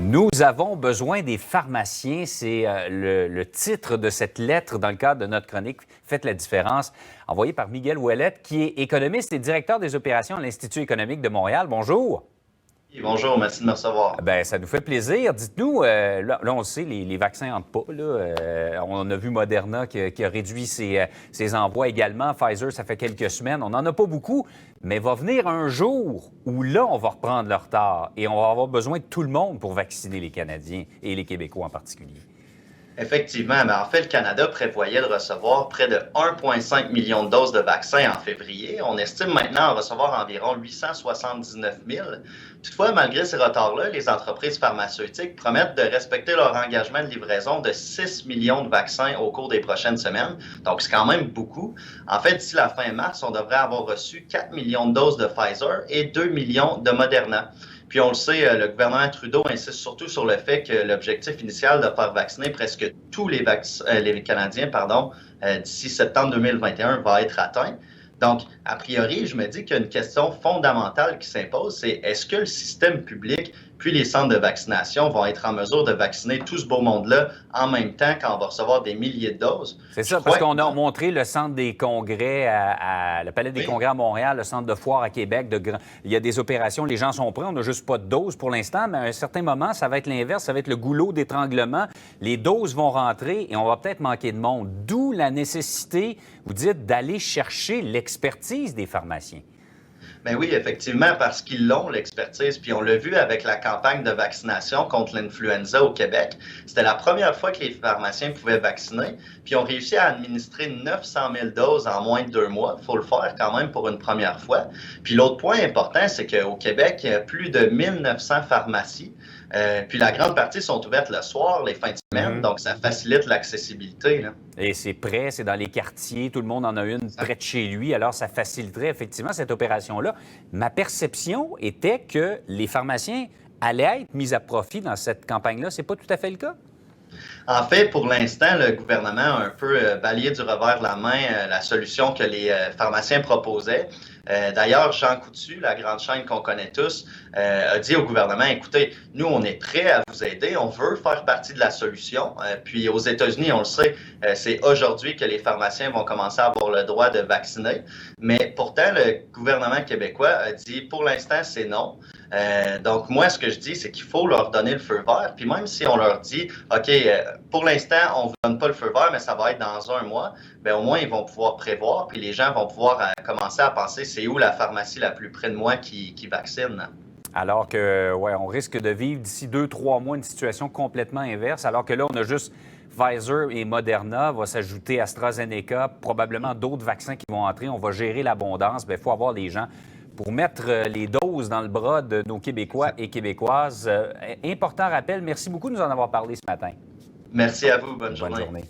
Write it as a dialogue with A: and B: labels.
A: Nous avons besoin des pharmaciens. C'est le titre de cette lettre dans le cadre de notre chronique « Faites la différence », envoyée par Miguel Ouellette, qui est économiste et directeur des opérations à l'Institut économique de Montréal. Bonjour.
B: Bonjour, merci de me recevoir.
A: Bien, ça nous fait plaisir. Dites-nous, là, on le sait, les vaccins n'entrent pas. Là. On a vu Moderna qui a réduit ses envois également. Pfizer, ça fait quelques semaines. On n'en a pas beaucoup, mais va venir un jour où là, on va reprendre le retard et on va avoir besoin de tout le monde pour vacciner les Canadiens et les Québécois en particulier.
B: Effectivement, mais en fait, le Canada prévoyait de recevoir près de 1,5 million de doses de vaccins en février. On estime maintenant en recevoir environ 879 000. Toutefois, malgré ces retards-là, les entreprises pharmaceutiques promettent de respecter leur engagement de livraison de 6 millions de vaccins au cours des prochaines semaines. Donc, c'est quand même beaucoup. En fait, d'ici la fin mars, on devrait avoir reçu 4 millions de doses de Pfizer et 2 millions de Moderna. Puis on le sait, le gouvernement Trudeau insiste surtout sur le fait que l'objectif initial de faire vacciner presque tous les Canadiens d'ici septembre 2021 va être atteint. Donc, a priori, je me dis qu'il y a une question fondamentale qui s'impose, c'est est-ce que le système public puis les centres de vaccination vont être en mesure de vacciner tout ce beau monde-là en même temps quand on va recevoir des milliers de doses?
A: C'est ça, parce qu'on a montré le centre des congrès le Palais des congrès à Montréal, le centre de foire à Québec. Il y a des opérations, les gens sont prêts, on n'a juste pas de doses pour l'instant, mais à un certain moment, ça va être l'inverse, ça va être le goulot d'étranglement. Les doses vont rentrer et on va peut-être manquer de monde. D'où la nécessité, vous dites, d'aller chercher l'expertise des pharmaciens.
B: Bien oui, effectivement, parce qu'ils l'ont, l'expertise. Puis on l'a vu avec la campagne de vaccination contre l'influenza au Québec. C'était la première fois que les pharmaciens pouvaient vacciner. Puis ils ont réussi à administrer 900 000 doses en moins de 2 mois. Il faut le faire quand même pour une première fois. Puis l'autre point important, c'est qu'au Québec, il y a plus de 1900 pharmacies. Puis la grande partie sont ouvertes le soir, les fins de semaine, donc ça facilite l'accessibilité. Là.
A: Et c'est prêt, c'est dans les quartiers, tout le monde en a une près de chez lui, alors ça faciliterait effectivement cette opération-là. Ma perception était que les pharmaciens allaient être mis à profit dans cette campagne-là. C'est pas tout à fait le cas?
B: En fait, pour l'instant, le gouvernement a un peu balayé du revers de la main la solution que les pharmaciens proposaient. D'ailleurs, Jean Coutu, la grande chaîne qu'on connaît tous, a dit au gouvernement, écoutez, nous, on est prêts à vous aider, on veut faire partie de la solution. Puis aux États-Unis, on le sait, c'est aujourd'hui que les pharmaciens vont commencer à avoir le droit de vacciner. Mais pourtant, le gouvernement québécois a dit, pour l'instant, c'est non. Donc, moi, ce que je dis, c'est qu'il faut leur donner le feu vert. Puis même si on leur dit, OK, pour l'instant, on ne vous donne pas le feu vert, mais ça va être dans 1 mois, bien, au moins, ils vont pouvoir prévoir. Puis les gens vont pouvoir commencer à penser, c'est où la pharmacie la plus près de moi qui vaccine.
A: Alors que, ouais, on risque de vivre d'ici 2-3 mois une situation complètement inverse, alors que là, on a juste Pfizer et Moderna, va s'ajouter AstraZeneca, probablement d'autres vaccins qui vont entrer. On va gérer l'abondance. Bien, il faut avoir les gens pour mettre les doses dans le bras de nos Québécois et Québécoises. Important rappel. Merci beaucoup de nous en avoir parlé ce matin.
B: Merci à vous. Bonne journée.